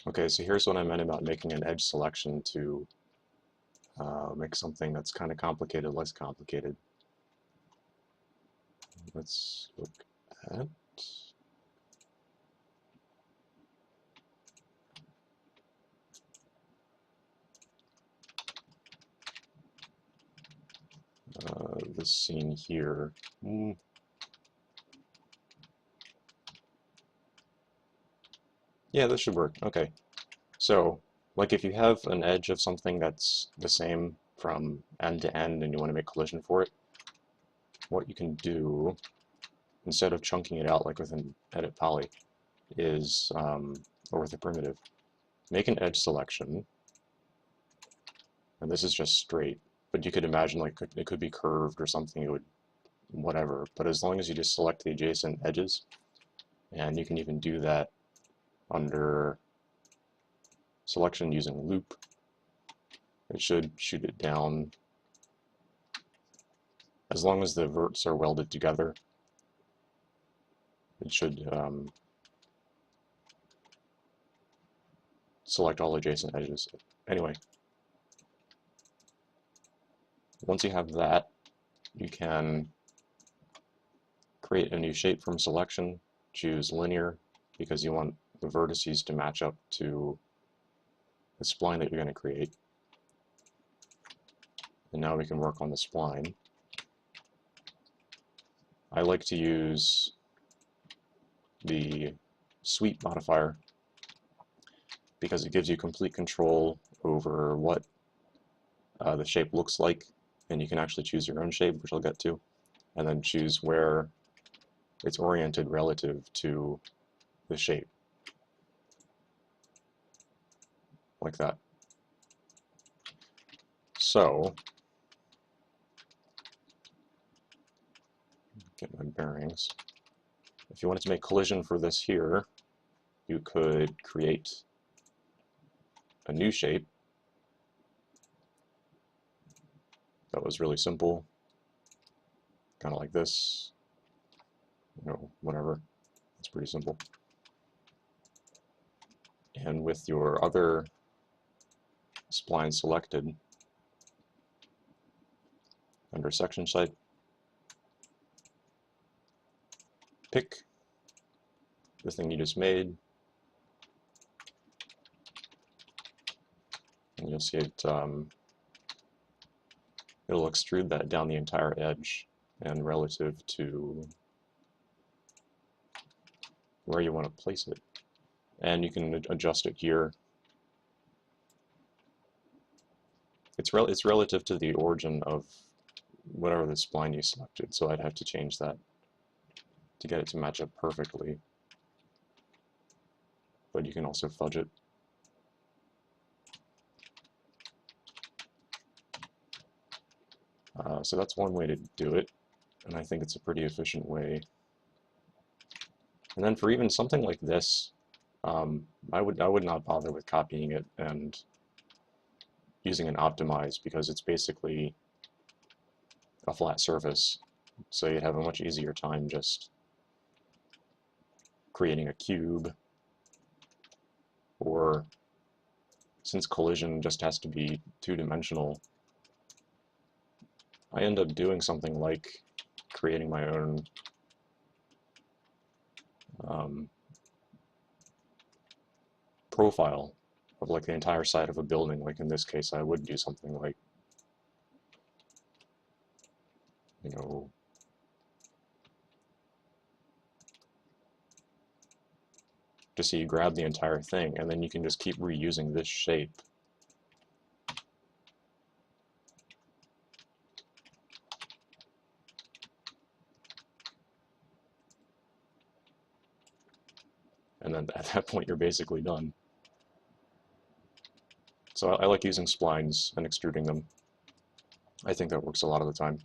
Okay, so here's what I meant about making an edge selection to make something that's kind of complicated less complicated. Let's look at this scene here. Yeah, this should work. Okay. So, like if you have an edge of something that's the same from end to end and you want to make collision for it, what you can do, instead of chunking it out like with an edit poly, is, or with a primitive, make an edge selection, and this is just straight, but you could imagine like it could be curved or something, it would, whatever, but as long as you just select the adjacent edges, and you can even do that under selection using loop, it should shoot it down. As long as the verts are welded together, it should select all adjacent edges. Anyway, once you have that, you can create a new shape from selection, choose linear, because you want the vertices to match up to the spline that you're going to create. And now we can work on the spline. I like to use the sweep modifier because it gives you complete control over what the shape looks like, and you can actually choose your own shape, which I'll get to, and then choose where it's oriented relative to the shape, like that. So, get my bearings. If you wanted to make collision for this here, you could create a new shape that was really simple, kind of like this, you know, whatever. It's pretty simple. And with your other spline selected under section type, pick the thing you just made, and you'll see it, it'll extrude that down the entire edge and relative to where you want to place it. And you can adjust it here. It's relative to the origin of whatever the spline you selected, so I'd have to change that to get it to match up perfectly. But you can also fudge it. So that's one way to do it, and I think it's a pretty efficient way. And then for even something like this, I would not bother with copying it and using an optimize, because it's basically a flat surface, so you'd have a much easier time just creating a cube, or since collision just has to be two-dimensional, I end up doing something like creating my own profile of like the entire side of a building. Like in this case, I would do something like, you know, just so you grab the entire thing, and then you can just keep reusing this shape. And then at that point, you're basically done. So I like using splines and extruding them. I think that works a lot of the time.